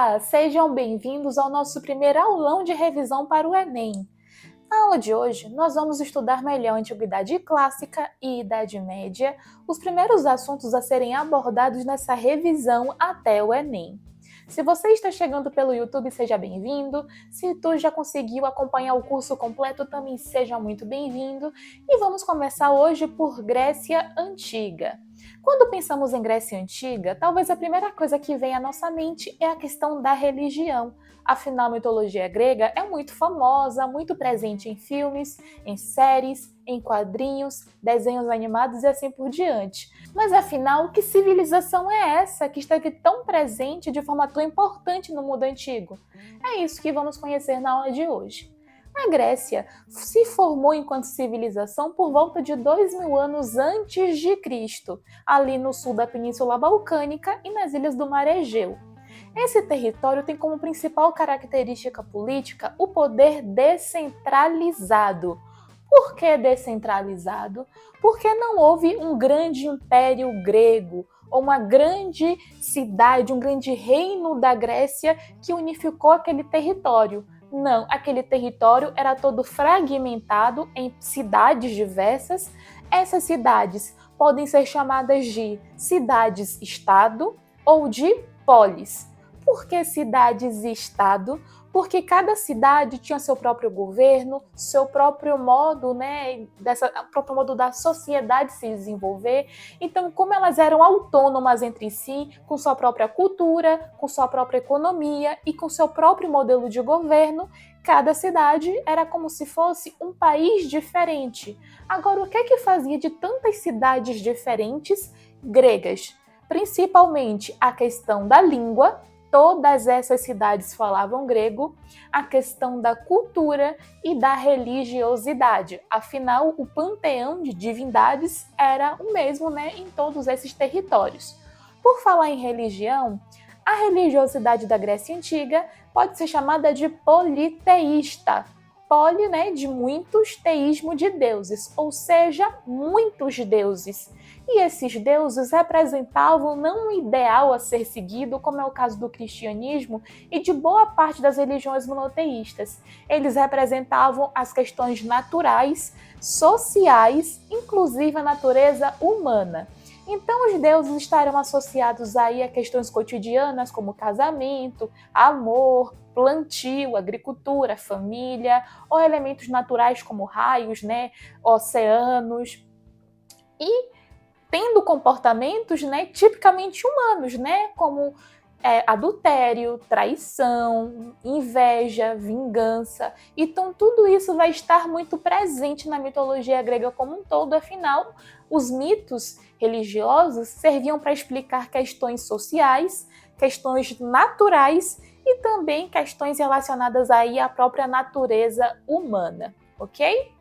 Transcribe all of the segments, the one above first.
Olá, sejam bem-vindos ao nosso primeiro aulão de revisão para o Enem. Na aula de hoje, nós vamos estudar melhor a Antiguidade Clássica e Idade Média, os primeiros assuntos a serem abordados nessa revisão até o Enem. Se você está chegando pelo YouTube, seja bem-vindo. Se tu já conseguiu acompanhar o curso completo, também seja muito bem-vindo. E vamos começar hoje por Grécia Antiga. Quando pensamos em Grécia Antiga, talvez a primeira coisa que vem à nossa mente é a questão da religião. Afinal, a mitologia grega é muito famosa, muito presente em filmes, em séries, em quadrinhos, desenhos animados e assim por diante. Mas afinal, que civilização é essa que esteve tão presente de forma tão importante no mundo antigo? É isso que vamos conhecer na aula de hoje. A Grécia se formou enquanto civilização por volta de 2000 anos antes de Cristo, ali no sul da Península Balcânica e nas ilhas do Mar Egeu. Esse território tem como principal característica política o poder descentralizado. Por que descentralizado? Porque não houve um grande império grego, ou uma grande cidade, um grande reino da Grécia que unificou aquele território. Não, aquele território era todo fragmentado em cidades diversas. Essas cidades podem ser chamadas de cidades-estado ou de polis. Por que cidades e estado? Porque cada cidade tinha seu próprio governo, seu próprio modo, próprio modo da sociedade se desenvolver. Então, como elas eram autônomas entre si, com sua própria cultura, com sua própria economia e com seu próprio modelo de governo, cada cidade era como se fosse um país diferente. Agora, o que é que fazia de tantas cidades diferentes gregas? Principalmente a questão da língua. Todas essas cidades falavam grego, a questão da cultura e da religiosidade. Afinal, o panteão de divindades era o mesmo, em todos esses territórios. Por falar em religião, a religiosidade da Grécia Antiga pode ser chamada de politeísta. Poli, de muitos, teísmo de deuses, ou seja, muitos deuses. E esses deuses representavam não um ideal a ser seguido, como é o caso do cristianismo e de boa parte das religiões monoteístas. Eles representavam as questões naturais, sociais, inclusive a natureza humana. Então, os deuses estariam associados aí a questões cotidianas como casamento, amor, plantio, agricultura, família, ou elementos naturais como raios, oceanos. E tendo comportamentos, tipicamente humanos, como adultério, traição, inveja, vingança. Então, tudo isso vai estar muito presente na mitologia grega como um todo. Afinal, os mitos religiosos serviam para explicar questões sociais, questões naturais e também questões relacionadas aí à própria natureza humana, ok?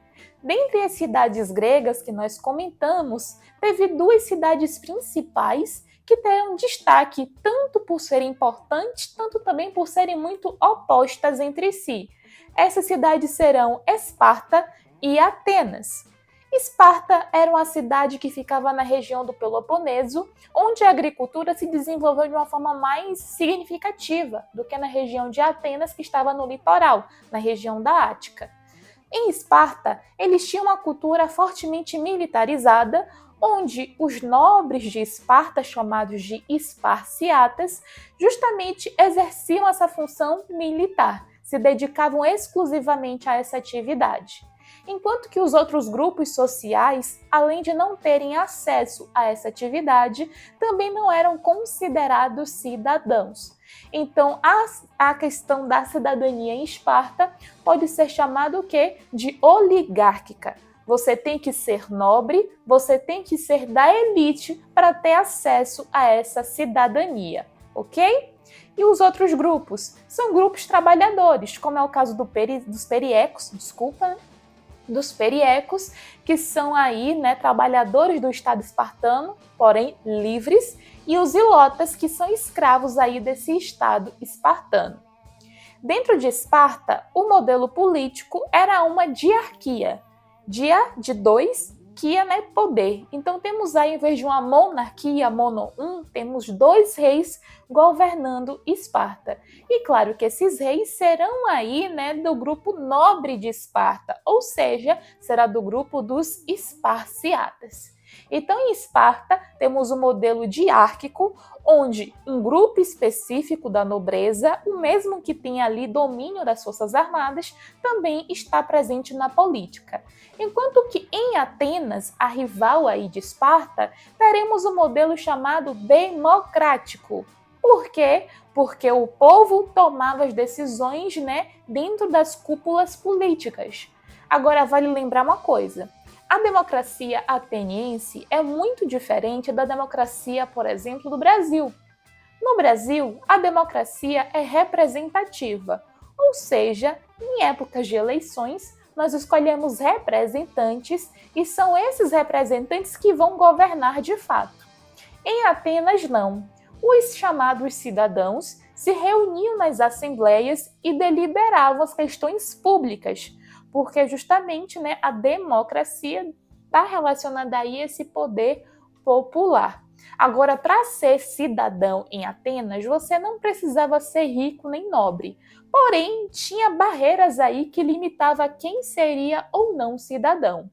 Dentre as cidades gregas que nós comentamos, teve duas cidades principais que terão destaque tanto por serem importantes, tanto também por serem muito opostas entre si. Essas cidades serão Esparta e Atenas. Esparta era uma cidade que ficava na região do Peloponeso, onde a agricultura se desenvolveu de uma forma mais significativa do que na região de Atenas, que estava no litoral, na região da Ática. Em Esparta, eles tinham uma cultura fortemente militarizada, onde os nobres de Esparta, chamados de esparciatas, justamente exerciam essa função militar, se dedicavam exclusivamente a essa atividade. Enquanto que os outros grupos sociais, além de não terem acesso a essa atividade, também não eram considerados cidadãos. Então, a questão da cidadania em Esparta pode ser chamada o quê? De oligárquica. Você tem que ser nobre, você tem que ser da elite para ter acesso a essa cidadania, ok? E os outros grupos? São grupos trabalhadores, como é o caso dos periecos, que são aí, trabalhadores do Estado espartano, porém livres, e os ilotas, que são escravos aí desse Estado espartano. Dentro de Esparta, o modelo político era uma diarquia. Dia de 2 hierarquia, né, poder. Então temos aí, em vez de uma monarquia, temos 2 reis governando Esparta. E claro que esses reis serão aí, né, do grupo nobre de Esparta, ou seja, será do grupo dos esparciatas. Então, em Esparta, temos o modelo diárquico, onde um grupo específico da nobreza, o mesmo que tem ali domínio das forças armadas, também está presente na política. Enquanto que em Atenas, a rival aí de Esparta, teremos o modelo chamado democrático. Por quê? Porque o povo tomava as decisões, né, dentro das cúpulas políticas. Agora, vale lembrar uma coisa. A democracia ateniense é muito diferente da democracia, por exemplo, do Brasil. No Brasil, a democracia é representativa, ou seja, em épocas de eleições, nós escolhemos representantes e são esses representantes que vão governar de fato. Em Atenas, não. Os chamados cidadãos se reuniam nas assembleias e deliberavam as questões públicas, porque justamente, né, a democracia está relacionada aí a esse poder popular. Agora, para ser cidadão em Atenas, você não precisava ser rico nem nobre. Porém, tinha barreiras aí que limitavam quem seria ou não cidadão.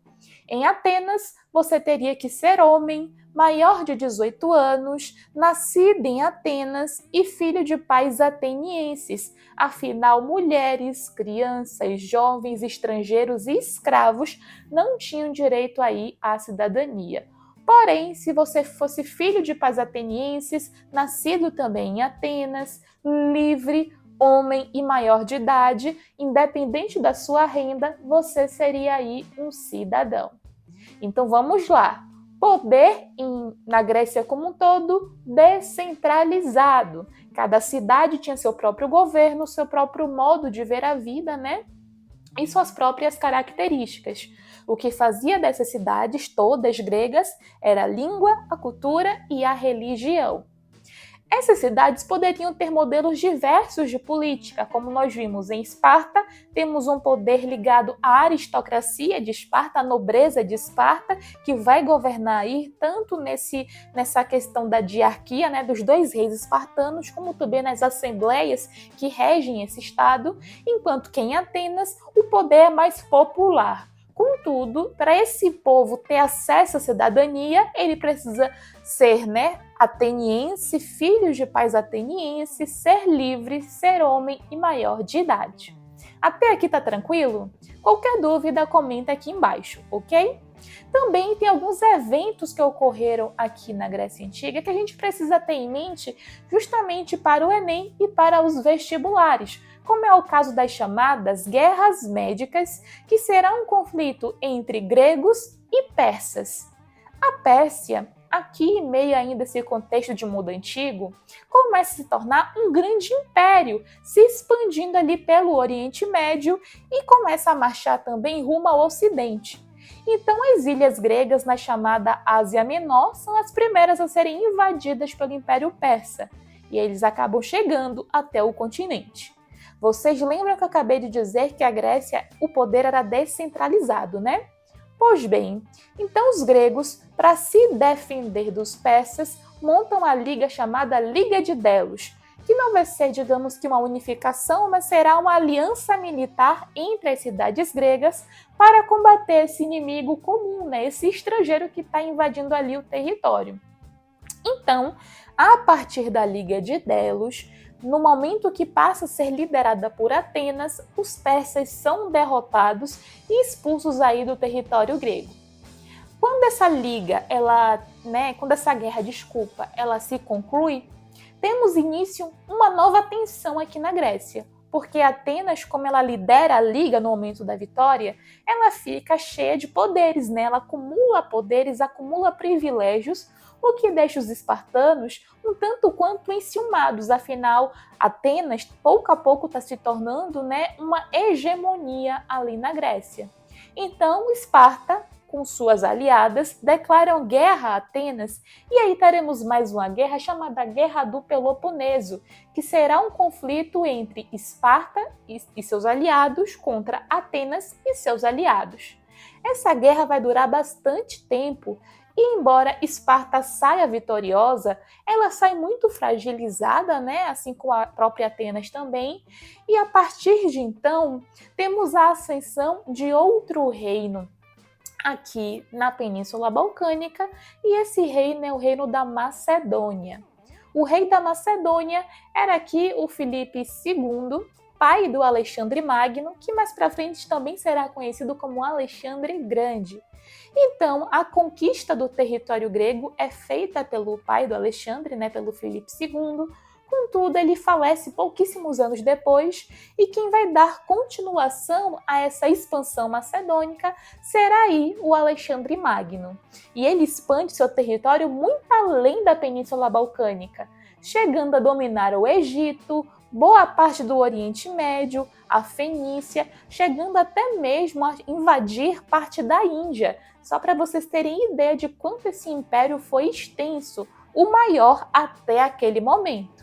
Em Atenas, você teria que ser homem, maior de 18 anos, nascido em Atenas e filho de pais atenienses. Afinal, mulheres, crianças, jovens, estrangeiros e escravos não tinham direito aí à cidadania. Porém, se você fosse filho de pais atenienses, nascido também em Atenas, livre, homem e maior de idade, independente da sua renda, você seria aí um cidadão. Então vamos lá. Poder na Grécia como um todo descentralizado. Cada cidade tinha seu próprio governo, seu próprio modo de ver a vida, né? E suas próprias características. O que fazia dessas cidades todas gregas era a língua, a cultura e a religião. Essas cidades poderiam ter modelos diversos de política, como nós vimos em Esparta, temos um poder ligado à aristocracia de Esparta, à nobreza de Esparta, que vai governar aí tanto nessa questão da diarquia, né, dos 2 reis espartanos, como também nas assembleias que regem esse estado, enquanto que em Atenas o poder é mais popular. Contudo, para esse povo ter acesso à cidadania, ele precisa ser, né, ateniense, filho de pais atenienses, ser livre, ser homem e maior de idade. Até aqui tá tranquilo? Qualquer dúvida, comenta aqui embaixo, ok? Também tem alguns eventos que ocorreram aqui na Grécia Antiga que a gente precisa ter em mente justamente para o Enem e para os vestibulares, como é o caso das chamadas guerras médicas, que será um conflito entre gregos e persas. A Pérsia, aqui em meio ainda a esse contexto de mundo antigo, começa a se tornar um grande império, se expandindo ali pelo Oriente Médio e começa a marchar também rumo ao Ocidente. Então, as ilhas gregas na chamada Ásia Menor são as primeiras a serem invadidas pelo Império Persa, e eles acabam chegando até o continente. Vocês lembram que eu acabei de dizer que a Grécia, o poder era descentralizado, né? Pois bem, então os gregos, para se defender dos persas, montam a liga chamada Liga de Delos, que não vai ser, digamos que uma unificação, mas será uma aliança militar entre as cidades gregas para combater esse inimigo comum, né? Esse estrangeiro que está invadindo ali o território. Então, a partir da Liga de Delos, no momento que passa a ser liderada por Atenas, os persas são derrotados e expulsos aí do território grego. Quando essa liga, quando essa guerra, ela se conclui, temos início uma nova tensão aqui na Grécia, porque Atenas, como ela lidera a liga no momento da vitória, ela fica cheia de poderes, né? Ela acumula poderes, acumula privilégios, o que deixa os espartanos um tanto quanto enciumados, afinal, Atenas pouco a pouco está se tornando, né, uma hegemonia ali na Grécia. Então, Esparta, com suas aliadas, declaram guerra a Atenas, e aí teremos mais uma guerra chamada Guerra do Peloponeso, que será um conflito entre Esparta e seus aliados contra Atenas e seus aliados. Essa guerra vai durar bastante tempo e, embora Esparta saia vitoriosa, ela sai muito fragilizada, né? Assim como a própria Atenas também. E a partir de então, temos a ascensão de outro reino aqui na Península Balcânica, e esse reino é o reino da Macedônia. O rei da Macedônia era aqui o Filipe II, pai do Alexandre Magno, que mais para frente também será conhecido como Alexandre Grande. Então, a conquista do território grego é feita pelo pai do Alexandre, né, pelo Filipe II. Contudo, ele falece pouquíssimos anos depois, e quem vai dar continuação a essa expansão macedônica será aí o Alexandre Magno. E ele expande seu território muito além da Península Balcânica, chegando a dominar o Egito, boa parte do Oriente Médio, a Fenícia, chegando até mesmo a invadir parte da Índia, só para vocês terem ideia de quanto esse império foi extenso, o maior até aquele momento.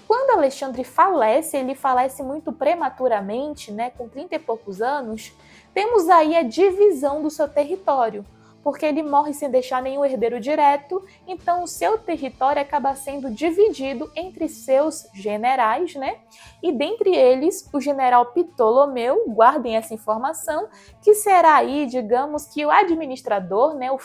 Quando Alexandre falece, ele falece muito prematuramente, né, com 30 e poucos anos, temos aí a divisão do seu território, porque ele morre sem deixar nenhum herdeiro direto, então o seu território acaba sendo dividido entre seus generais, né? E dentre eles, o general Ptolomeu, guardem essa informação, que será aí, digamos que o administrador, né, o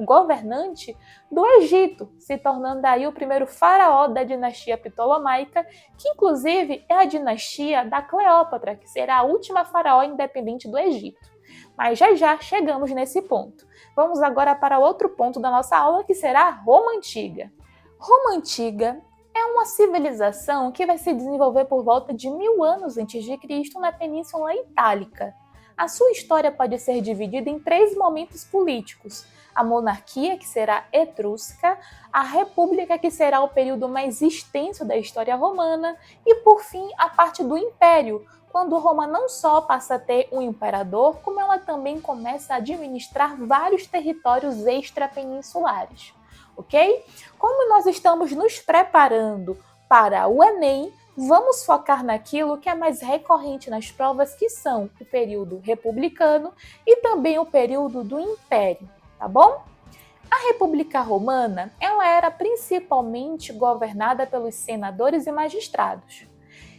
governante do Egito, se tornando aí o primeiro faraó da dinastia ptolomaica, que inclusive é a dinastia da Cleópatra, que será a última faraó independente do Egito. Mas já chegamos nesse ponto. Vamos agora para outro ponto da nossa aula, que será Roma Antiga. Roma Antiga é uma civilização que vai se desenvolver por volta de 1000 anos antes de Cristo na Península Itálica. A sua história pode ser dividida em 3 momentos políticos: a monarquia, que será etrusca, a república, que será o período mais extenso da história romana, e, por fim, a parte do império, quando Roma não só passa a ter um imperador, como ela também começa a administrar vários territórios extrapeninsulares, ok? Como nós estamos nos preparando para o Enem, vamos focar naquilo que é mais recorrente nas provas, que são o período republicano e também o período do Império, tá bom? A República Romana, ela era principalmente governada pelos senadores e magistrados.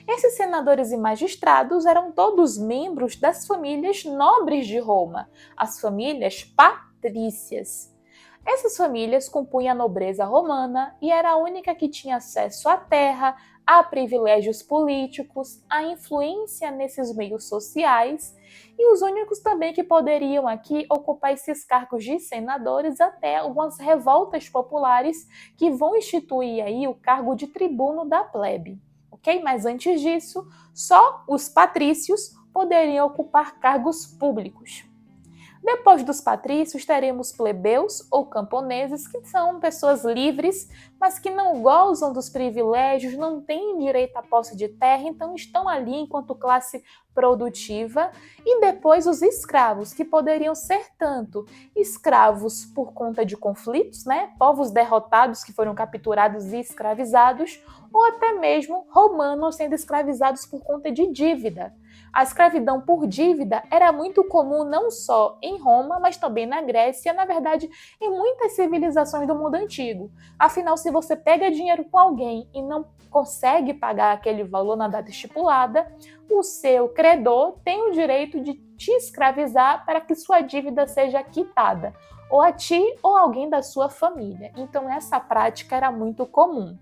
Esses senadores e magistrados eram todos membros das famílias nobres de Roma, as famílias patrícias. Essas famílias compunham a nobreza romana e era a única que tinha acesso à terra, a privilégios políticos, a influência nesses meios sociais, e os únicos também que poderiam aqui ocupar esses cargos de senadores até algumas revoltas populares que vão instituir aí o cargo de tribuno da plebe. Ok? Mas antes disso, só os patrícios poderiam ocupar cargos públicos. Depois dos patrícios, teremos plebeus ou camponeses, que são pessoas livres, mas que não gozam dos privilégios, não têm direito à posse de terra, então estão ali enquanto classe produtiva. E depois os escravos, que poderiam ser tanto escravos por conta de conflitos, né, povos derrotados que foram capturados e escravizados, ou até mesmo romanos sendo escravizados por conta de dívida. A escravidão por dívida era muito comum não só em Roma, mas também na Grécia, na verdade, em muitas civilizações do mundo antigo. Afinal, se você pega dinheiro com alguém e não consegue pagar aquele valor na data estipulada, o seu credor tem o direito de te escravizar para que sua dívida seja quitada, ou a ti ou a alguém da sua família. Então, essa prática era muito comum.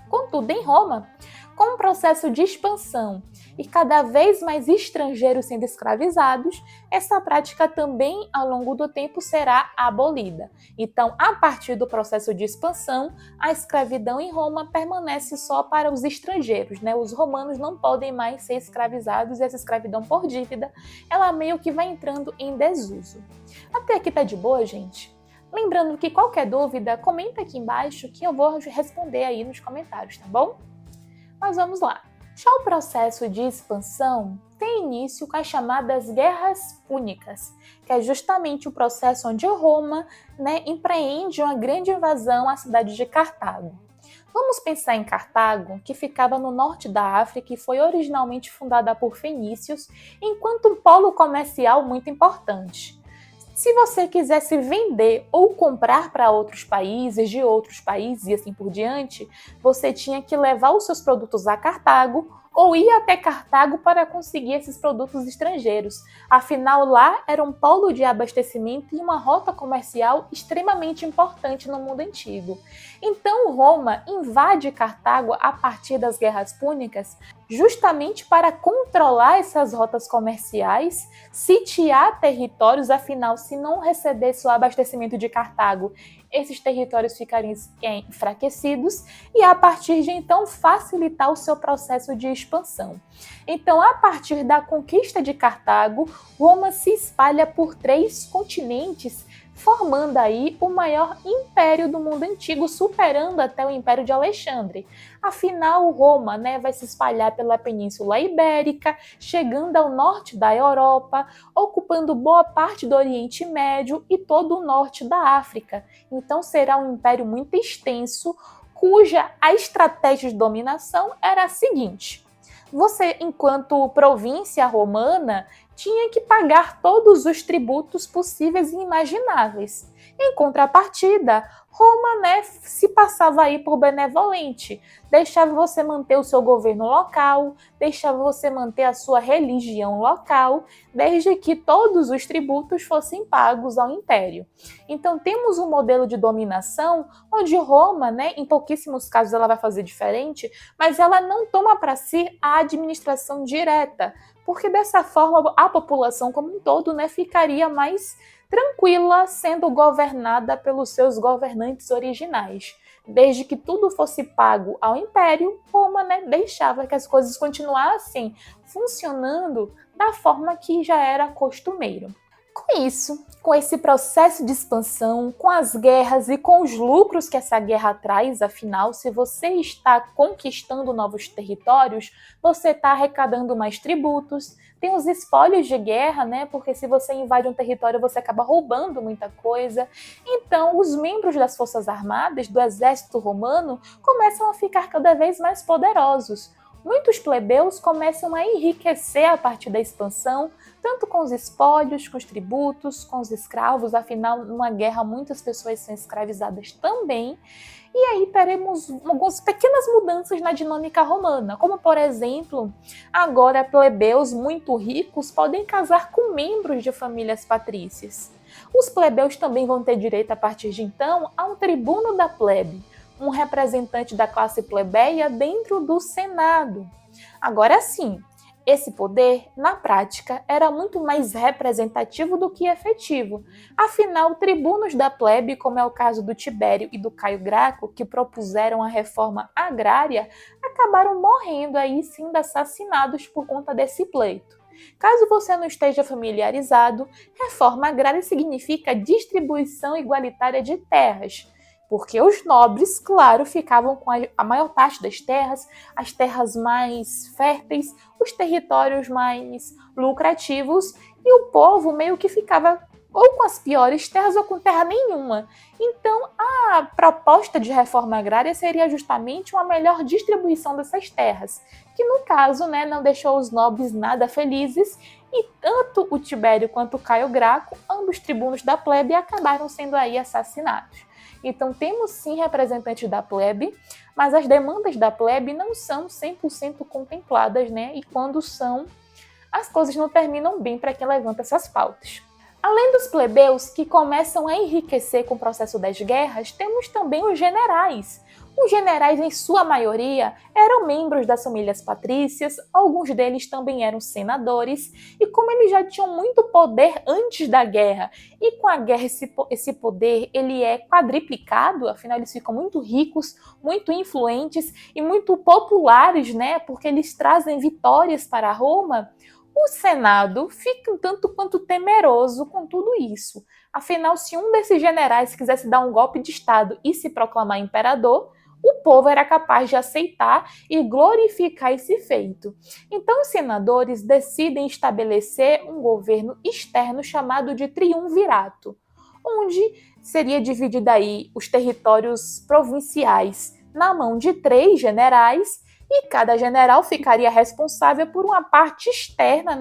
Contudo, em Roma, com o processo de expansão e cada vez mais estrangeiros sendo escravizados, essa prática também, ao longo do tempo, será abolida. Então, a partir do processo de expansão, a escravidão em Roma permanece só para os estrangeiros, né? Os romanos não podem mais ser escravizados, e essa escravidão por dívida, ela meio que vai entrando em desuso. Até aqui tá de boa, gente? Lembrando que qualquer dúvida, comenta aqui embaixo que eu vou responder aí nos comentários, tá bom? Mas vamos lá. Já o processo de expansão tem início com as chamadas Guerras Púnicas, que é justamente o processo onde Roma, empreende uma grande invasão à cidade de Cartago. Vamos pensar em Cartago, que ficava no norte da África e foi originalmente fundada por fenícios, enquanto um polo comercial muito importante. Se você quisesse vender ou comprar para outros países, de outros países e assim por diante, você tinha que levar os seus produtos a Cartago ou ir até Cartago para conseguir esses produtos estrangeiros. Afinal, lá era um polo de abastecimento e uma rota comercial extremamente importante no mundo antigo. Então, Roma invade Cartago a partir das Guerras Púnicas, justamente para controlar essas rotas comerciais, sitiar territórios, afinal, se não recebesse o abastecimento de Cartago, esses territórios ficariam enfraquecidos e, a partir de então, facilitar o seu processo de expansão. Então, a partir da conquista de Cartago, Roma se espalha por 3 continentes, formando aí o maior império do mundo antigo, superando até o Império de Alexandre. Afinal, Roma, vai se espalhar pela Península Ibérica, chegando ao norte da Europa, ocupando boa parte do Oriente Médio e todo o norte da África. Então será um império muito extenso, cuja a estratégia de dominação era a seguinte: você, enquanto província romana, tinha que pagar todos os tributos possíveis e imagináveis. Em contrapartida, Roma, se passava aí por benevolente, deixava você manter o seu governo local, deixava você manter a sua religião local, desde que todos os tributos fossem pagos ao império. Então temos um modelo de dominação onde Roma, em pouquíssimos casos ela vai fazer diferente, mas ela não toma para si a administração direta, porque dessa forma a população como um todo, ficaria mais tranquila sendo governada pelos seus governantes originais. Desde que tudo fosse pago ao império, Roma, deixava que as coisas continuassem funcionando da forma que já era costumeiro. Com isso, com esse processo de expansão, com as guerras e com os lucros que essa guerra traz, afinal, se você está conquistando novos territórios, você está arrecadando mais tributos, tem os espólios de guerra, porque se você invade um território, você acaba roubando muita coisa. Então, os membros das Forças Armadas, do exército romano, começam a ficar cada vez mais poderosos. Muitos plebeus começam a enriquecer a partir da expansão, tanto com os espólios, com os tributos, com os escravos, afinal, numa guerra muitas pessoas são escravizadas também. E aí teremos algumas pequenas mudanças na dinâmica romana, como por exemplo, agora plebeus muito ricos podem casar com membros de famílias patrícias. Os plebeus também vão ter direito a partir de então a um tribuno da plebe, um representante da classe plebeia dentro do Senado. Agora sim, esse poder, na prática, era muito mais representativo do que efetivo. Afinal, tribunos da plebe, como é o caso do Tibério e do Caio Graco, que propuseram a reforma agrária, acabaram morrendo aí sendo assassinados por conta desse pleito. Caso você não esteja familiarizado, reforma agrária significa distribuição igualitária de terras, porque os nobres, claro, ficavam com a maior parte das terras, as terras mais férteis, os territórios mais lucrativos, e o povo meio que ficava ou com as piores terras ou com terra nenhuma. Então, a proposta de reforma agrária seria justamente uma melhor distribuição dessas terras, que no caso, não deixou os nobres nada felizes, e tanto o Tibério quanto o Caio Graco, ambos tribunos da plebe, acabaram sendo aí assassinados. Então temos sim representantes da plebe, mas as demandas da plebe não são 100% contempladas, e quando são, as coisas não terminam bem para quem levanta essas pautas. Além dos plebeus, que começam a enriquecer com o processo das guerras, temos também os generais. Os generais, em sua maioria, eram membros das famílias patrícias, alguns deles também eram senadores, e como eles já tinham muito poder antes da guerra, e com a guerra esse poder ele é quadriplicado, afinal eles ficam muito ricos, muito influentes e muito populares, porque eles trazem vitórias para Roma, o Senado fica um tanto quanto temeroso com tudo isso. Afinal, se um desses generais quisesse dar um golpe de Estado e se proclamar imperador, o povo era capaz de aceitar e glorificar esse feito. Então, os senadores decidem estabelecer um governo externo chamado de triunvirato, onde seria dividido aí os territórios provinciais na mão de 3 generais, e cada general ficaria responsável por uma parte externa,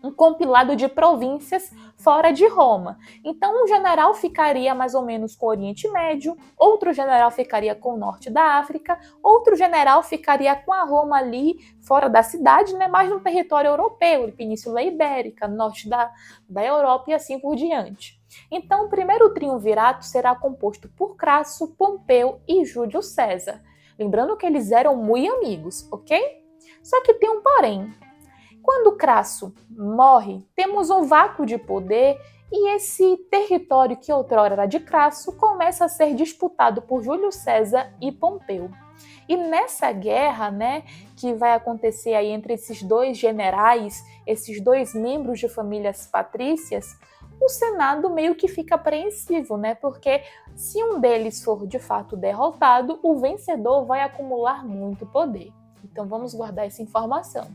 um compilado de províncias fora de Roma. Então, um general ficaria mais ou menos com o Oriente Médio, outro general ficaria com o norte da África, outro general ficaria com a Roma ali fora da cidade, né, mais no território europeu, Península Ibérica, norte da Europa e assim por diante. Então, o primeiro triunvirato será composto por Crasso, Pompeu e Júlio César. Lembrando que eles eram muito amigos, ok? Só que tem um porém. Quando Crasso morre, temos um vácuo de poder e esse território que outrora era de Crasso começa a ser disputado por Júlio César e Pompeu. E nessa guerra, né, que vai acontecer aí entre esses dois generais, esses dois membros de famílias patrícias, o Senado meio que fica apreensivo, né? Porque se um deles for de fato derrotado, o vencedor vai acumular muito poder. Então vamos guardar essa informação.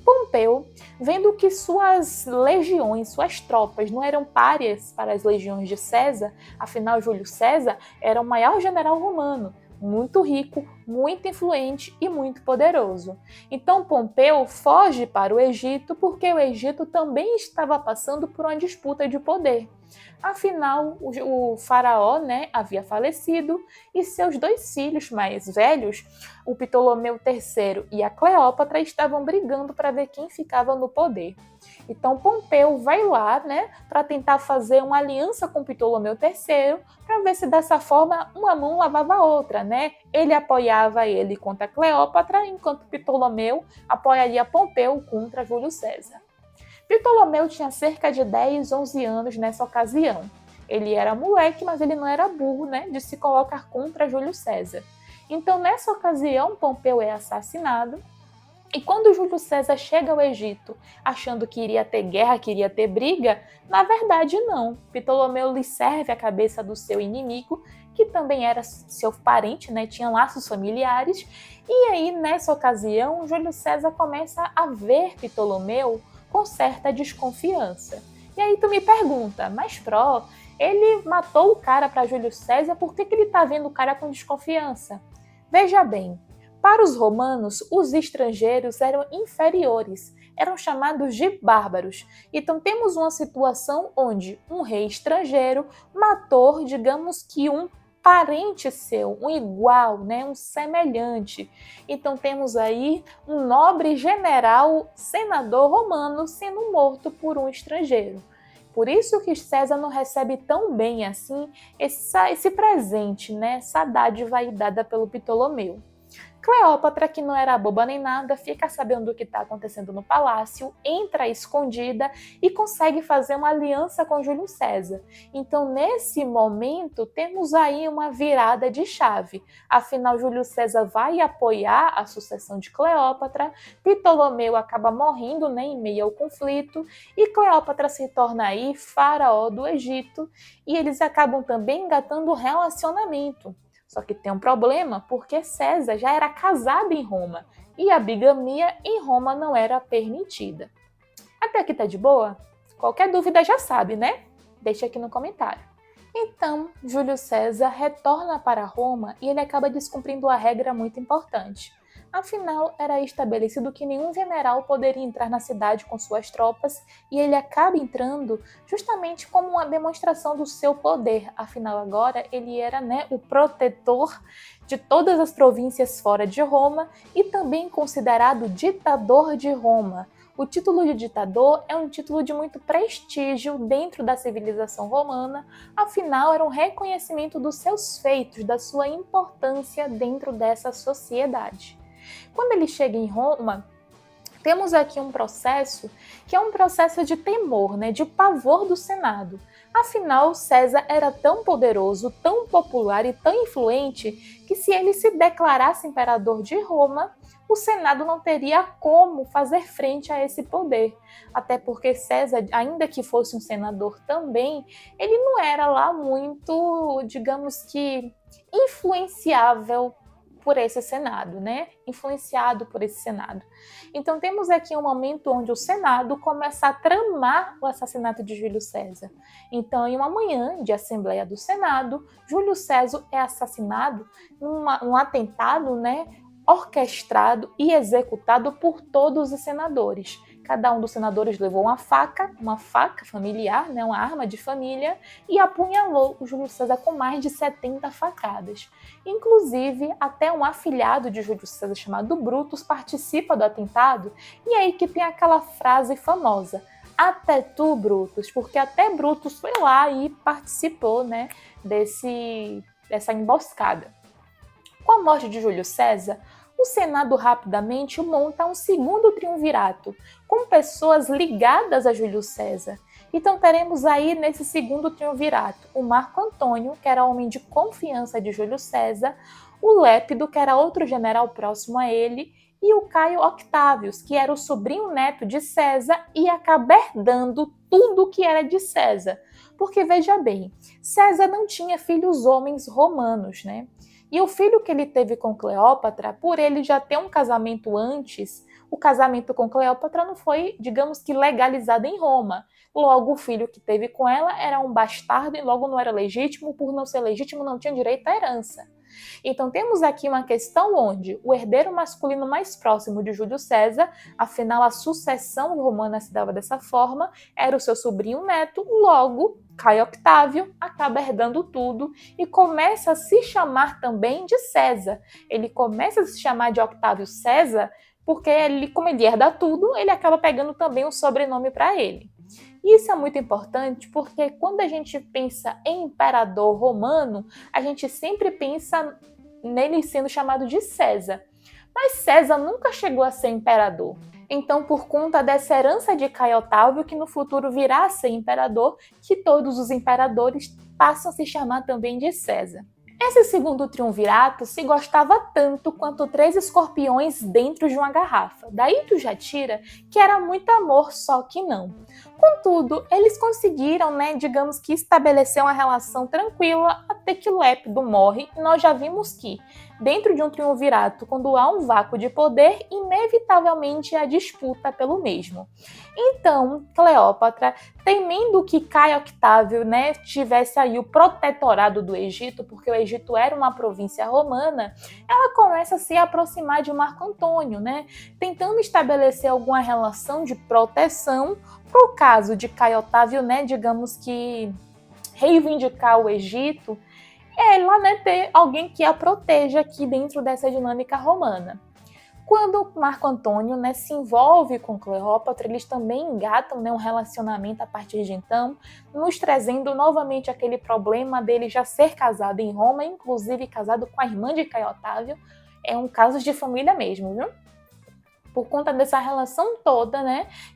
Pompeu, vendo que suas legiões, suas tropas não eram párias para as legiões de César, afinal Júlio César era o maior general romano, muito rico, muito influente e muito poderoso. Então Pompeu foge para o Egito porque o Egito também estava passando por uma disputa de poder. Afinal, o faraó, né, havia falecido e seus dois filhos mais velhos, o Ptolomeu III e a Cleópatra, estavam brigando para ver quem ficava no poder. Então Pompeu vai lá, né, para tentar fazer uma aliança com Ptolomeu III, para ver se dessa forma uma mão lavava a outra, né? Ele apoiava ele contra Cleópatra, enquanto Ptolomeu apoiaria Pompeu contra Júlio César. Ptolomeu tinha cerca de 10, 11 anos nessa ocasião. Ele era moleque, mas ele não era burro, né, de se colocar contra Júlio César. Então, nessa ocasião, Pompeu é assassinado. E quando Júlio César chega ao Egito, achando que iria ter guerra, que iria ter briga, na verdade não. Ptolomeu lhe serve a cabeça do seu inimigo, que também era seu parente, né, tinha laços familiares. E aí, nessa ocasião, Júlio César começa a ver Ptolomeu com certa desconfiança. E aí tu me pergunta, mas ele matou o cara para Júlio César, por que ele está vendo o cara com desconfiança? Veja bem, para os romanos, os estrangeiros eram inferiores, eram chamados de bárbaros. Então temos uma situação onde um rei estrangeiro matou, digamos que um parente seu, um igual, né, um semelhante. Então temos aí um nobre general, senador romano sendo morto por um estrangeiro. Por isso que César não recebe tão bem assim esse presente, né, essa dádiva aí dada pelo Ptolomeu. Cleópatra, que não era boba nem nada, fica sabendo do que está acontecendo no palácio, entra escondida e consegue fazer uma aliança com Júlio César. Então, nesse momento, temos aí uma virada de chave. Afinal, Júlio César vai apoiar a sucessão de Cleópatra, Ptolomeu acaba morrendo, né, em meio ao conflito, e Cleópatra se torna aí faraó do Egito, e eles acabam também engatando um relacionamento. Só que tem um problema, porque César já era casado em Roma e a bigamia em Roma não era permitida. Até aqui tá de boa? Qualquer dúvida já sabe, né? Deixa aqui no comentário. Então, Júlio César retorna para Roma e ele acaba descumprindo uma regra muito importante. Afinal, era estabelecido que nenhum general poderia entrar na cidade com suas tropas e ele acaba entrando justamente como uma demonstração do seu poder. Afinal, agora ele era, né, o protetor de todas as províncias fora de Roma e também considerado ditador de Roma. O título de ditador é um título de muito prestígio dentro da civilização romana, afinal era um reconhecimento dos seus feitos, da sua importância dentro dessa sociedade. Quando ele chega em Roma, temos aqui um processo que é um processo de temor, né, de pavor do Senado. Afinal, César era tão poderoso, tão popular e tão influente que se ele se declarasse imperador de Roma, o Senado não teria como fazer frente a esse poder. Até porque César, ainda que fosse um senador também, ele não era lá muito, digamos que, influenciável por esse Senado, né? Influenciado por esse Senado. Então temos aqui um momento onde o Senado começa a tramar o assassinato de Júlio César. Então, em uma manhã de Assembleia do Senado, Júlio César é assassinado num atentado, né, orquestrado e executado por todos os senadores. Cada um dos senadores levou uma faca familiar, né, uma arma de família, e apunhalou o Júlio César com mais de 70 facadas. Inclusive, até um afilhado de Júlio César chamado Brutus participa do atentado, e aí que tem aquela frase famosa: até tu, Brutus, porque até Brutus foi lá e participou, né, dessa emboscada. Com a morte de Júlio César, o Senado rapidamente monta um segundo triunvirato, com pessoas ligadas a Júlio César. Então teremos aí nesse segundo triunvirato o Marco Antônio, que era homem de confiança de Júlio César, o Lépido, que era outro general próximo a ele, e o Caio Octávius, que era o sobrinho-neto de César e acaba herdando tudo que era de César. Porque, veja bem, César não tinha filhos homens romanos, né? E o filho que ele teve com Cleópatra, por ele já ter um casamento antes, o casamento com Cleópatra não foi, digamos que, legalizado em Roma. Logo, o filho que teve com ela era um bastardo e logo não era legítimo, por não ser legítimo não tinha direito à herança. Então temos aqui uma questão onde o herdeiro masculino mais próximo de Júlio César, afinal a sucessão romana se dava dessa forma, era o seu sobrinho neto, logo Caio Octávio acaba herdando tudo e começa a se chamar também de César. Ele começa a se chamar de Octávio César porque ele, como ele herda tudo, ele acaba pegando também um sobrenome para ele. Isso é muito importante porque quando a gente pensa em imperador romano, a gente sempre pensa nele sendo chamado de César. Mas César nunca chegou a ser imperador. Então, por conta dessa herança de Caio Otávio, que no futuro virá a ser imperador, que todos os imperadores passam a se chamar também de César. Esse segundo triunvirato se gostava tanto quanto 3 escorpiões dentro de uma garrafa. Daí tu já tira que era muito amor, só que não. Contudo, eles conseguiram, digamos que estabelecer uma relação tranquila até que Lépido morre. E nós já vimos que, dentro de um triunvirato, quando há um vácuo de poder, inevitavelmente há disputa pelo mesmo. Então, Cleópatra, temendo que Caio Octávio, tivesse aí o protetorado do Egito, porque o Egito era uma província romana, ela começa a se aproximar de Marco Antônio, tentando estabelecer alguma relação de proteção para o caso de Caio Otávio, digamos que reivindicar o Egito, ela ter alguém que a proteja aqui dentro dessa dinâmica romana. Quando Marco Antônio se envolve com Cleópatra, eles também engatam um relacionamento a partir de então, nos trazendo novamente aquele problema dele já ser casado em Roma, inclusive casado com a irmã de Caio Otávio. É um caso de família mesmo, viu? Por conta dessa relação toda,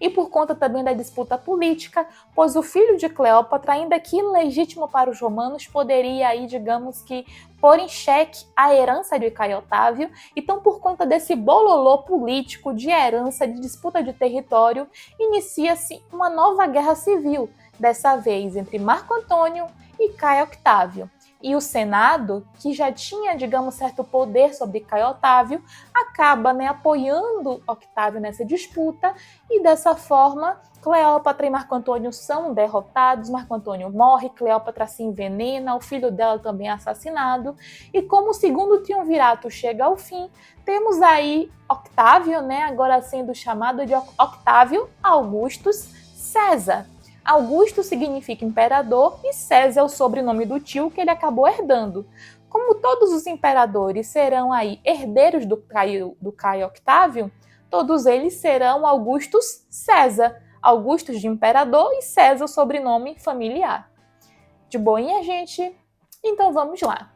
e por conta também da disputa política, pois o filho de Cleópatra, ainda que ilegítimo para os romanos, poderia aí, digamos que, pôr em xeque a herança de Caio Otávio. Então, por conta desse bololô político de herança, de disputa de território, inicia-se uma nova guerra civil, dessa vez entre Marco Antônio e Caio Octávio. E o Senado, que já tinha, digamos, certo poder sobre Caio Otávio, acaba apoiando Octávio nessa disputa, e dessa forma Cleópatra e Marco Antônio são derrotados, Marco Antônio morre, Cleópatra se envenena, o filho dela também é assassinado, e como o segundo triunvirato chega ao fim, temos aí Octávio, agora sendo chamado de Octávio Augustus César. Augusto significa imperador e César é o sobrenome do tio que ele acabou herdando. Como todos os imperadores serão aí herdeiros do Caio Octávio, todos eles serão Augustus César. Augustus de imperador e César o sobrenome familiar. De boinha, gente? Então vamos lá.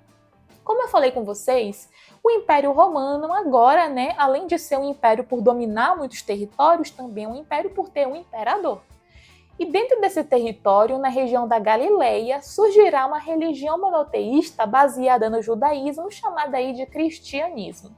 Como eu falei com vocês, o Império Romano agora, além de ser um império por dominar muitos territórios, também é um império por ter um imperador. E dentro desse território, na região da Galileia, surgirá uma religião monoteísta baseada no judaísmo, chamada aí de cristianismo.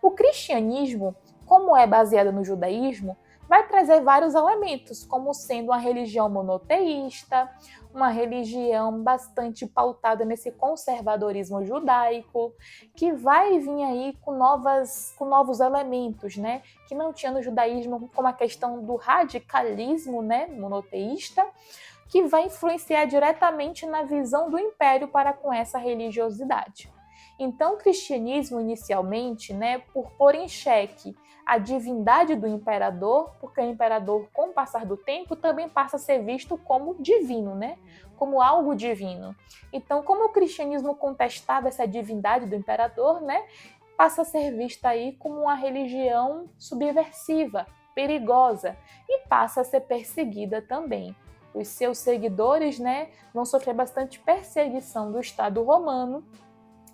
O cristianismo, como é baseado no judaísmo, vai trazer vários elementos, como sendo uma religião monoteísta, uma religião bastante pautada nesse conservadorismo judaico, que vai vir aí com novos elementos, que não tinha no judaísmo, como a questão do radicalismo, monoteísta, que vai influenciar diretamente na visão do império para com essa religiosidade. Então, o cristianismo, inicialmente, né, por pôr em xeque a divindade do imperador, porque o imperador, com o passar do tempo, também passa a ser visto como divino, né? Como algo divino. Então, como o cristianismo contestava essa divindade do imperador, né, passa a ser vista aí como uma religião subversiva, perigosa, e passa a ser perseguida também. Os seus seguidores, né, vão sofrer bastante perseguição do Estado romano,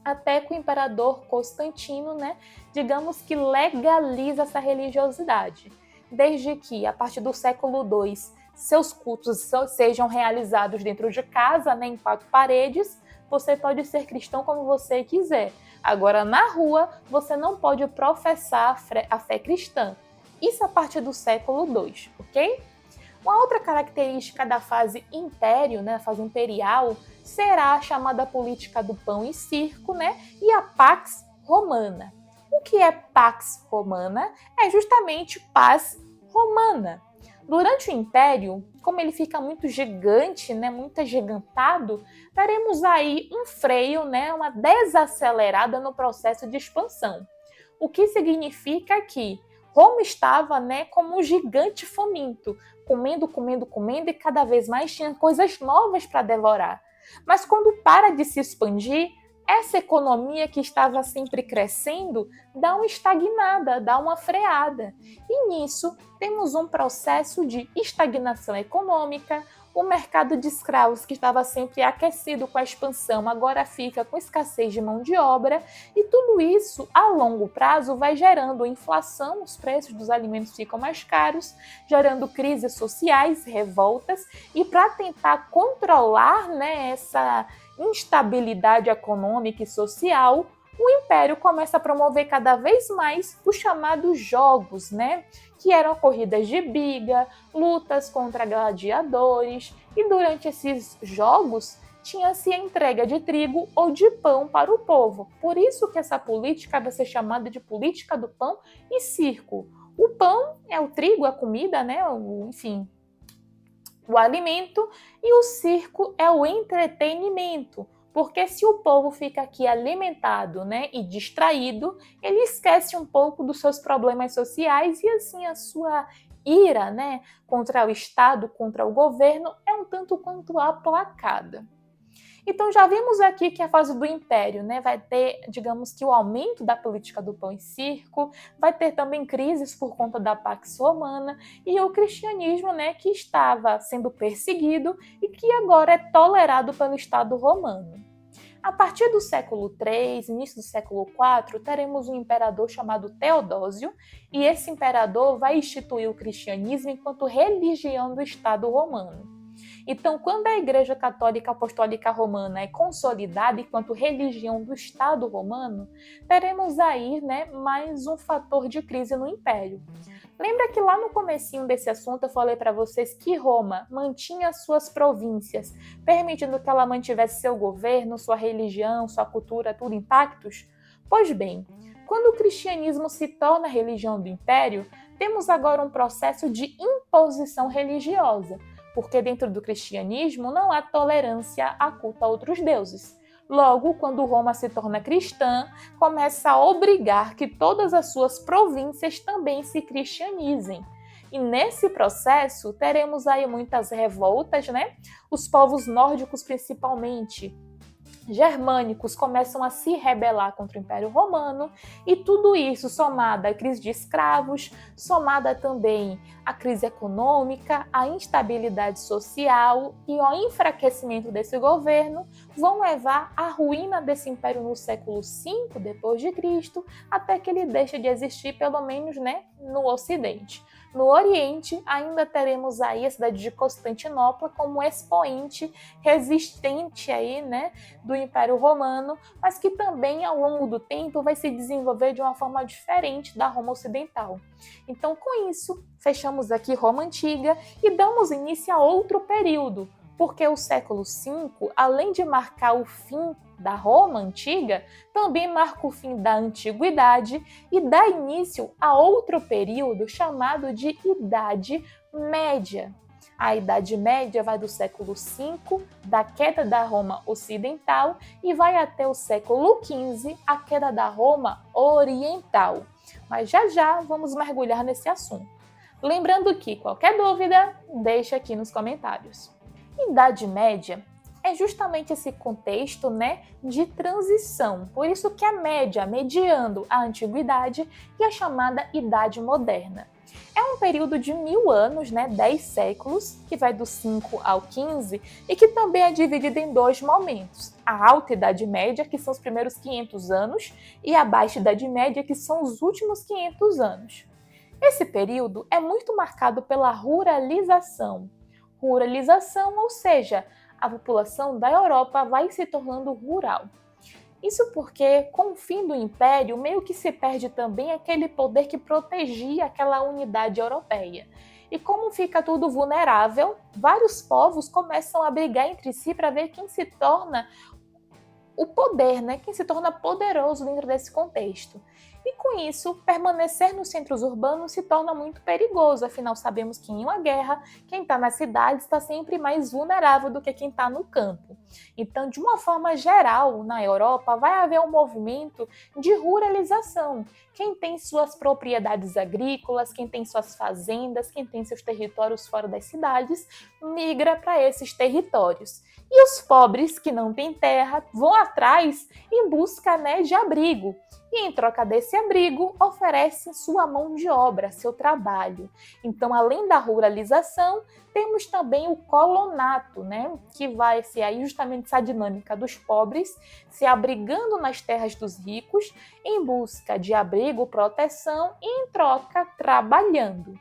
até que o imperador Constantino, né, digamos que legaliza essa religiosidade, desde que, a partir do século II, seus cultos sejam realizados dentro de casa, né, em 4 paredes. Você pode ser cristão como você quiser. Agora, na rua, você não pode professar a fé cristã. Isso a partir do século II, ok? Uma outra característica da fase império, né, a fase imperial, será a chamada política do pão e circo, né, e a Pax Romana. O que é Pax Romana? É justamente paz romana. Durante o Império, como ele fica muito gigante, né, muito agigantado, teremos aí um freio, né, uma desacelerada no processo de expansão. O que significa que Roma estava, né, como um gigante faminto, comendo e cada vez mais tinha coisas novas para devorar. Mas quando para de se expandir, essa economia que estava sempre crescendo dá uma estagnada, dá uma freada. E nisso temos um processo de estagnação econômica. O mercado de escravos, que estava sempre aquecido com a expansão, agora fica com escassez de mão de obra, e tudo isso, a longo prazo, vai gerando inflação, os preços dos alimentos ficam mais caros, gerando crises sociais, revoltas, e para tentar controlar, né, essa instabilidade econômica e social, o Império começa a promover cada vez mais os chamados jogos, né? Que eram corridas de biga, lutas contra gladiadores, e durante esses jogos tinha-se a entrega de trigo ou de pão para o povo. Por isso que essa política vai ser chamada de política do pão e circo. O pão é o trigo, a comida, né? Enfim, o alimento, e o circo é o entretenimento. Porque se o povo fica aqui alimentado, né, e distraído, ele esquece um pouco dos seus problemas sociais, e assim a sua ira, né, contra o Estado, contra o governo, é um tanto quanto aplacada. Então já vimos aqui que a fase do Império, né, vai ter, digamos que o aumento da política do pão e circo, vai ter também crises por conta da Pax Romana, e o cristianismo, né, que estava sendo perseguido e que agora é tolerado pelo Estado romano. A partir do século III, início do século IV, teremos um imperador chamado Teodósio, e esse imperador vai instituir o cristianismo enquanto religião do Estado romano. Então, quando a Igreja Católica Apostólica Romana é consolidada enquanto religião do Estado romano, teremos aí, né, mais um fator de crise no Império. Lembra que lá no comecinho desse assunto eu falei para vocês que Roma mantinha suas províncias, permitindo que ela mantivesse seu governo, sua religião, sua cultura, tudo intactos? Pois bem, quando o cristianismo se torna a religião do Império, temos agora um processo de imposição religiosa, porque dentro do cristianismo não há tolerância a culto a outros deuses. Logo, quando Roma se torna cristã, começa a obrigar que todas as suas províncias também se cristianizem. E nesse processo, teremos aí muitas revoltas, né? Os povos nórdicos, principalmente germânicos, começam a se rebelar contra o Império Romano, e tudo isso somado à crise de escravos, somada também à crise econômica, à instabilidade social e ao enfraquecimento desse governo, vão levar à ruína desse império no século V depois de Cristo, até que ele deixe de existir, pelo menos, né, no Ocidente. No Oriente, ainda teremos aí a cidade de Constantinopla como expoente resistente aí, né, do Império Romano, mas que também ao longo do tempo vai se desenvolver de uma forma diferente da Roma Ocidental. Então, com isso, fechamos aqui Roma Antiga e damos início a outro período, porque o século V, além de marcar o fim da Roma Antiga, também marca o fim da Antiguidade e dá início a outro período chamado de Idade Média. A Idade Média vai do século V, da queda da Roma Ocidental, e vai até o século XV, a queda da Roma Oriental. Mas já já vamos mergulhar nesse assunto. Lembrando que qualquer dúvida, deixa aqui nos comentários. Idade Média é justamente esse contexto, de transição. Por isso que a média, mediando a antiguidade, e a chamada Idade Moderna. É um período de 1000 anos, 10 séculos, que vai do 5 ao 15, e que também é dividido em dois momentos. A Alta Idade Média, que são os primeiros 500 anos, e a Baixa Idade Média, que são os últimos 500 anos. Esse período é muito marcado pela ruralização. Ruralização, ou seja, a população da Europa vai se tornando rural. Isso porque, com o fim do Império, meio que se perde também aquele poder que protegia aquela unidade europeia. E como fica tudo vulnerável, vários povos começam a brigar entre si para ver quem se torna o poder, quem se torna poderoso dentro desse contexto. E com isso, permanecer nos centros urbanos se torna muito perigoso, afinal sabemos que em uma guerra, quem está nas cidades está sempre mais vulnerável do que quem está no campo. Então, de uma forma geral, na Europa, vai haver um movimento de ruralização. Quem tem suas propriedades agrícolas, quem tem suas fazendas, quem tem seus territórios fora das cidades, migra para esses territórios. E os pobres que não têm terra vão atrás em busca de abrigo. E em troca desse abrigo, oferecem sua mão de obra, seu trabalho. Então, além da ruralização, temos também o colonato, que vai ser aí justamente essa dinâmica dos pobres se abrigando nas terras dos ricos em busca de abrigo, proteção e, em troca, trabalhando.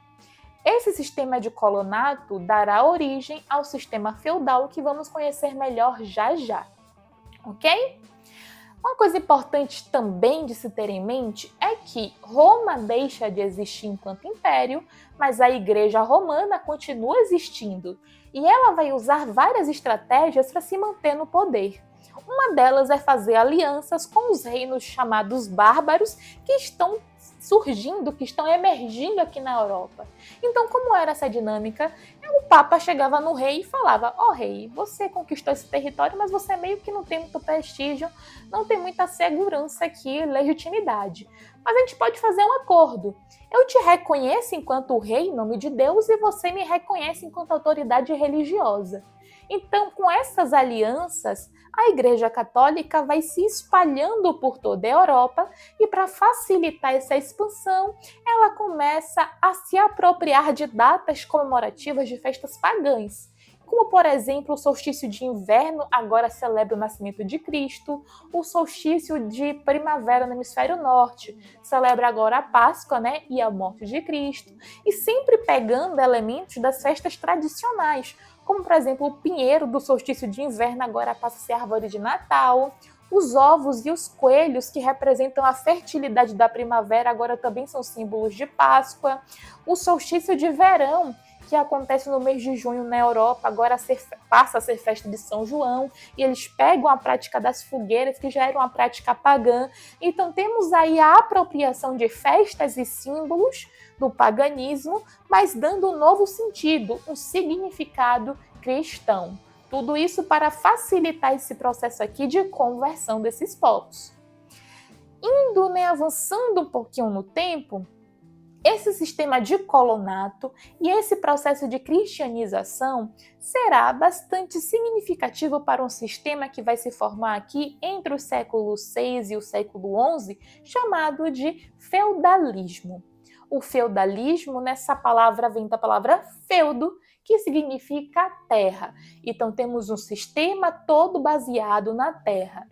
Esse sistema de colonato dará origem ao sistema feudal que vamos conhecer melhor já já, ok? Uma coisa importante também de se ter em mente é que Roma deixa de existir enquanto império, mas a Igreja Romana continua existindo e ela vai usar várias estratégias para se manter no poder. Uma delas é fazer alianças com os reinos chamados bárbaros que estão surgindo, que estão emergindo aqui na Europa. Então, como era essa dinâmica? O Papa chegava no rei e falava: rei, você conquistou esse território, mas você meio que não tem muito prestígio, não tem muita segurança aqui, legitimidade. Mas a gente pode fazer um acordo. Eu te reconheço enquanto rei em nome de Deus e você me reconhece enquanto autoridade religiosa. Então, com essas alianças, a Igreja Católica vai se espalhando por toda a Europa e, para facilitar essa expansão, ela começa a se apropriar de datas comemorativas de festas pagãs, como, por exemplo, o solstício de inverno agora celebra o nascimento de Cristo, o solstício de primavera no hemisfério norte celebra agora a Páscoa, e a morte de Cristo, e sempre pegando elementos das festas tradicionais, como, por exemplo, o pinheiro do solstício de inverno agora passa a ser árvore de Natal, os ovos e os coelhos, que representam a fertilidade da primavera, agora também são símbolos de Páscoa, o solstício de verão, que acontece no mês de junho na Europa, agora passa a ser festa de São João, e eles pegam a prática das fogueiras, que já era uma prática pagã. Então temos aí a apropriação de festas e símbolos do paganismo, mas dando um novo sentido, um significado cristão. Tudo isso para facilitar esse processo aqui de conversão desses povos. Indo, avançando um pouquinho no tempo, esse sistema de colonato e esse processo de cristianização será bastante significativo para um sistema que vai se formar aqui entre o século VI e o século XI, chamado de feudalismo. O feudalismo, nessa palavra, vem da palavra feudo, que significa terra. Então temos um sistema todo baseado na terra.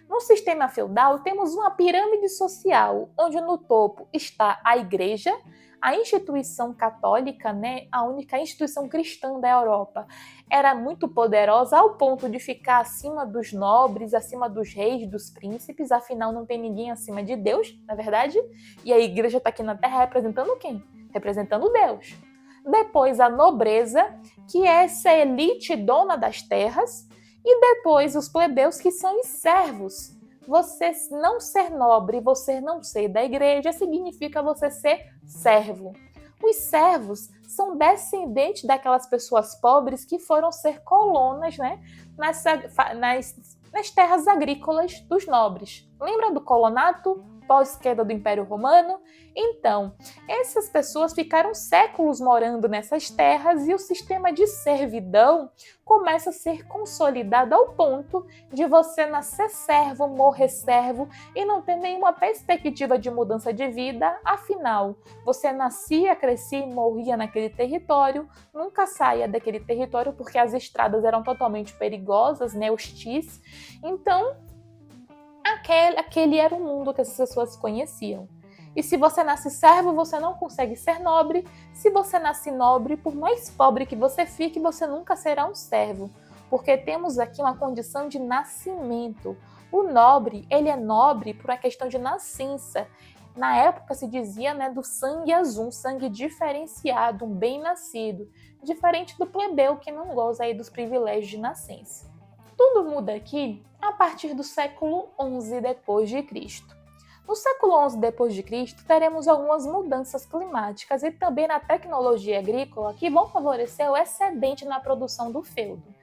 No sistema feudal, temos uma pirâmide social, onde no topo está a igreja, a instituição católica, a única instituição cristã da Europa. Era muito poderosa ao ponto de ficar acima dos nobres, acima dos reis, dos príncipes, afinal não tem ninguém acima de Deus, na verdade. E a igreja está aqui na Terra representando quem? Representando Deus. Depois a nobreza, que é essa elite dona das terras, e depois os plebeus, que são os servos. Você não ser nobre, você não ser da igreja, significa você ser servo. Os servos são descendentes daquelas pessoas pobres que foram ser colonas, né, nas terras agrícolas dos nobres. Lembra do colonato pós-queda do Império Romano? Então, essas pessoas ficaram séculos morando nessas terras e o sistema de servidão começa a ser consolidado ao ponto de você nascer servo, morrer servo e não ter nenhuma perspectiva de mudança de vida. Afinal, você nascia, crescia e morria naquele território, nunca saía daquele território porque as estradas eram totalmente perigosas, né, hostis. Então, aquele era o mundo que essas pessoas conheciam. E se você nasce servo, você não consegue ser nobre. Se você nasce nobre, por mais pobre que você fique, você nunca será um servo. Porque temos aqui uma condição de nascimento. O nobre, ele é nobre por uma questão de nascença. Na época se dizia, né, do sangue azul, um sangue diferenciado, um bem-nascido. Diferente do plebeu que não goza aí dos privilégios de nascença. Tudo muda aqui a partir do século XI depois de Cristo. No século XI depois de Cristo, teremos algumas mudanças climáticas e também na tecnologia agrícola que vão favorecer o excedente na produção do feudo.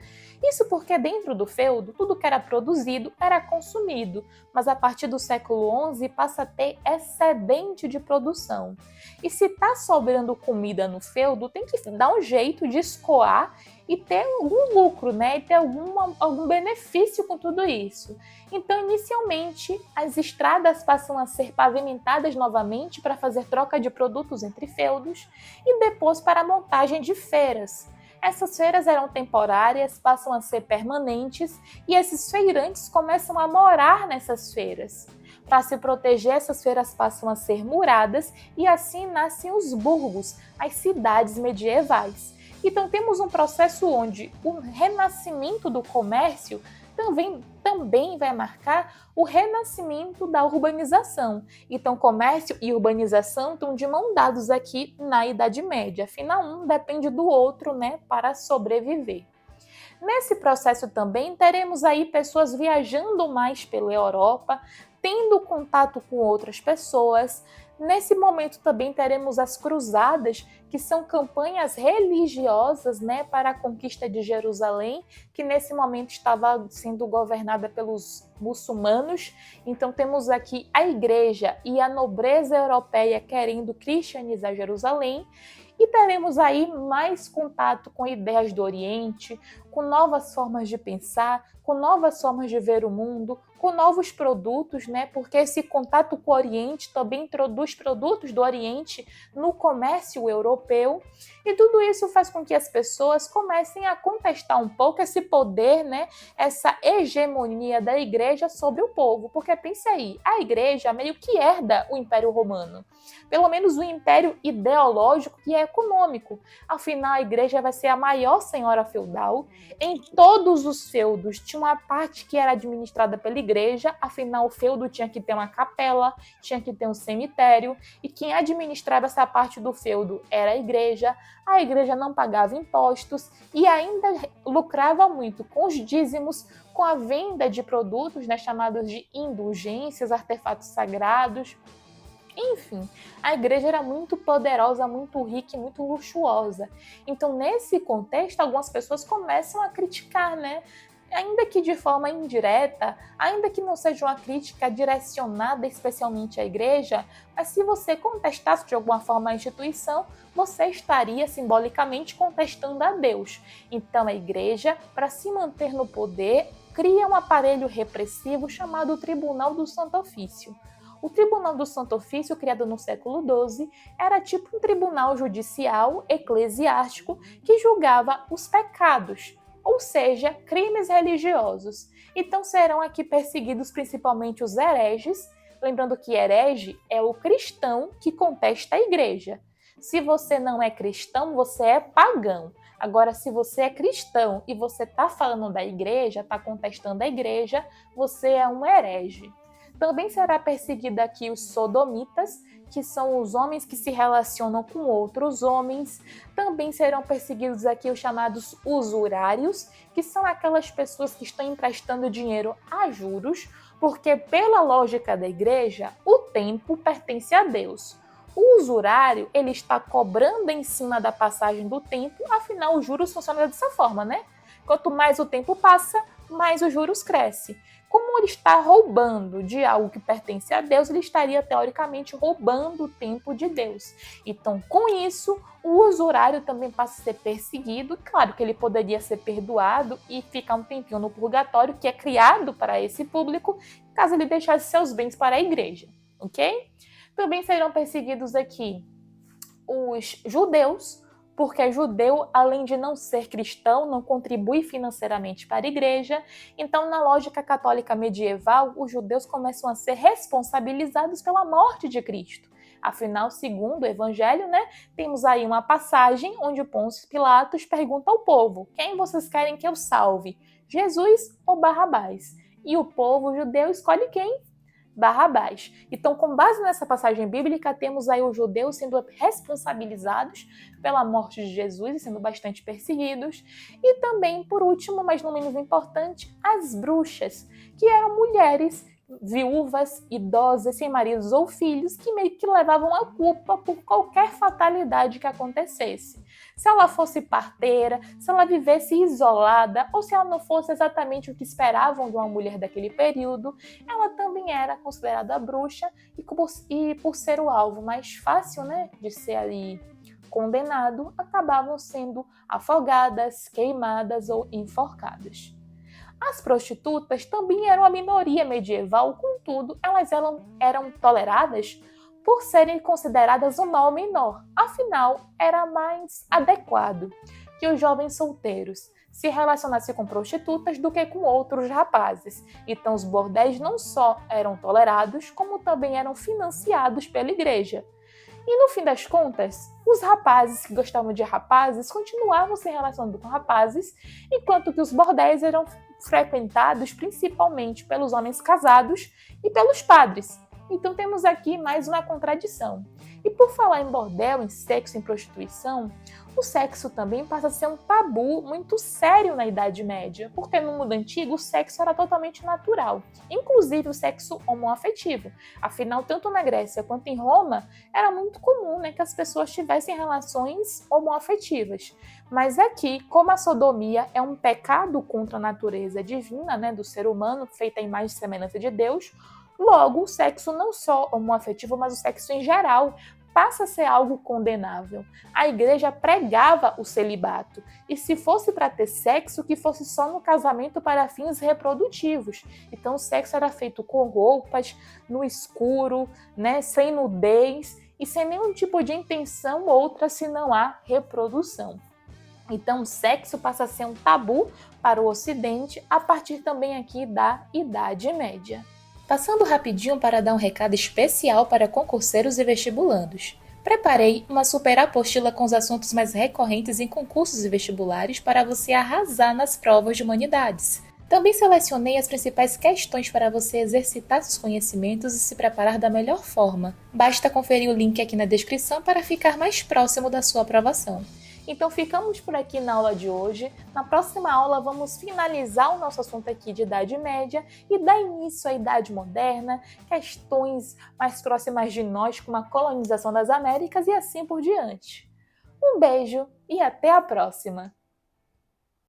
Isso porque dentro do feudo, tudo que era produzido era consumido, mas a partir do século XI passa a ter excedente de produção. E se está sobrando comida no feudo, tem que dar um jeito de escoar e ter algum lucro, né? E ter algum benefício com tudo isso. Então, inicialmente, as estradas passam a ser pavimentadas novamente para fazer troca de produtos entre feudos e depois para a montagem de feiras. Essas feiras eram temporárias, passam a ser permanentes e esses feirantes começam a morar nessas feiras. Para se proteger, essas feiras passam a ser muradas e assim nascem os burgos, as cidades medievais. Então temos um processo onde o renascimento do comércio também vai marcar o renascimento da urbanização. Então, comércio e urbanização estão de mão dados aqui na Idade Média. Afinal, um depende do outro, né, para sobreviver. Nesse processo também teremos aí pessoas viajando mais pela Europa, tendo contato com outras pessoas. Nesse momento também teremos as cruzadas, que são campanhas religiosas, né, para a conquista de Jerusalém, que nesse momento estava sendo governada pelos muçulmanos. Então temos aqui a igreja e a nobreza europeia querendo cristianizar Jerusalém. E teremos aí mais contato com ideias do Oriente, com novas formas de pensar, com novas formas de ver o mundo, com novos produtos, né? Porque esse contato com o Oriente também introduz produtos do Oriente no comércio europeu. E tudo isso faz com que as pessoas comecem a contestar um pouco esse poder, né? Essa hegemonia da igreja sobre o povo. Porque pense aí, a igreja meio que herda o Império Romano. Pelo menos o império ideológico e econômico. Afinal, a igreja vai ser a maior senhora feudal. Em todos os feudos tinha uma parte que era administrada pela igreja, afinal o feudo tinha que ter uma capela, tinha que ter um cemitério, e quem administrava essa parte do feudo era a igreja não pagava impostos e ainda lucrava muito com os dízimos, com a venda de produtos, né, chamados de indulgências, artefatos sagrados. Enfim, a igreja era muito poderosa, muito rica e muito luxuosa. Então, nesse contexto, algumas pessoas começam a criticar, né? Ainda que de forma indireta, ainda que não seja uma crítica direcionada especialmente à igreja, mas se você contestasse de alguma forma a instituição, você estaria simbolicamente contestando a Deus. Então, a igreja, para se manter no poder, cria um aparelho repressivo chamado Tribunal do Santo Ofício. O Tribunal do Santo Ofício, criado no século XII, era tipo um tribunal judicial eclesiástico que julgava os pecados, ou seja, crimes religiosos. Então serão aqui perseguidos principalmente os hereges, lembrando que herege é o cristão que contesta a igreja. Se você não é cristão, você é pagão. Agora, se você é cristão e você está falando da igreja, está contestando a igreja, você é um herege. Também será perseguida aqui os sodomitas, que são os homens que se relacionam com outros homens. Também serão perseguidos aqui os chamados usurários, que são aquelas pessoas que estão emprestando dinheiro a juros, porque pela lógica da igreja, o tempo pertence a Deus. O usurário, ele está cobrando em cima da passagem do tempo, afinal os juros funcionam dessa forma, né? Quanto mais o tempo passa, mais os juros crescem. Como ele está roubando de algo que pertence a Deus, ele estaria teoricamente roubando o tempo de Deus. Então, com isso, o usurário também passa a ser perseguido. Claro que ele poderia ser perdoado e ficar um tempinho no purgatório, que é criado para esse público, caso ele deixasse seus bens para a igreja, ok? Também serão perseguidos aqui os judeus, porque judeu, além de não ser cristão, não contribui financeiramente para a igreja. Então, na lógica católica medieval, os judeus começam a ser responsabilizados pela morte de Cristo. Afinal, segundo o Evangelho, temos aí uma passagem onde o Pôncio Pilatos pergunta ao povo: quem vocês querem que eu salve, Jesus ou Barrabás? E o povo judeu escolhe quem? Barrabás. Então, com base nessa passagem bíblica, temos aí os judeus sendo responsabilizados pela morte de Jesus e sendo bastante perseguidos. E também, por último, mas não menos importante, as bruxas, que eram mulheres viúvas, idosas, sem maridos ou filhos, que meio que levavam a culpa por qualquer fatalidade que acontecesse. Se ela fosse parteira, se ela vivesse isolada, ou se ela não fosse exatamente o que esperavam de uma mulher daquele período, ela também era considerada bruxa e por ser o alvo mais fácil, de ser ali condenado, acabavam sendo afogadas, queimadas ou enforcadas. As prostitutas também eram a minoria medieval, contudo, elas eram toleradas por serem consideradas um mal menor. Afinal, era mais adequado que os jovens solteiros se relacionassem com prostitutas do que com outros rapazes. Então, os bordéis não só eram tolerados, como também eram financiados pela igreja. E no fim das contas, os rapazes que gostavam de rapazes continuavam se relacionando com rapazes, enquanto que os bordéis eram frequentados principalmente pelos homens casados e pelos padres. Então temos aqui mais uma contradição. E por falar em bordel, em sexo, em prostituição, o sexo também passa a ser um tabu muito sério na Idade Média, porque no mundo antigo o sexo era totalmente natural, inclusive o sexo homoafetivo. Afinal, tanto na Grécia quanto em Roma, era muito comum que as pessoas tivessem relações homoafetivas. Mas aqui, como a sodomia é um pecado contra a natureza divina, do ser humano, feita à imagem e semelhança de Deus, logo, o sexo não só homoafetivo, mas o sexo em geral passa a ser algo condenável. A igreja pregava o celibato, e se fosse para ter sexo, que fosse só no casamento para fins reprodutivos. Então o sexo era feito com roupas, no escuro, sem nudez e sem nenhum tipo de intenção outra senão a reprodução. Então o sexo passa a ser um tabu para o Ocidente a partir também aqui da Idade Média. Passando rapidinho para dar um recado especial para concurseiros e vestibulandos. Preparei uma super apostila com os assuntos mais recorrentes em concursos e vestibulares para você arrasar nas provas de humanidades. Também selecionei as principais questões para você exercitar seus conhecimentos e se preparar da melhor forma. Basta conferir o link aqui na descrição para ficar mais próximo da sua aprovação. Então ficamos por aqui na aula de hoje. Na próxima aula vamos finalizar o nosso assunto aqui de Idade Média e dar início à Idade Moderna, questões mais próximas de nós, como a colonização das Américas e assim por diante. Um beijo e até a próxima!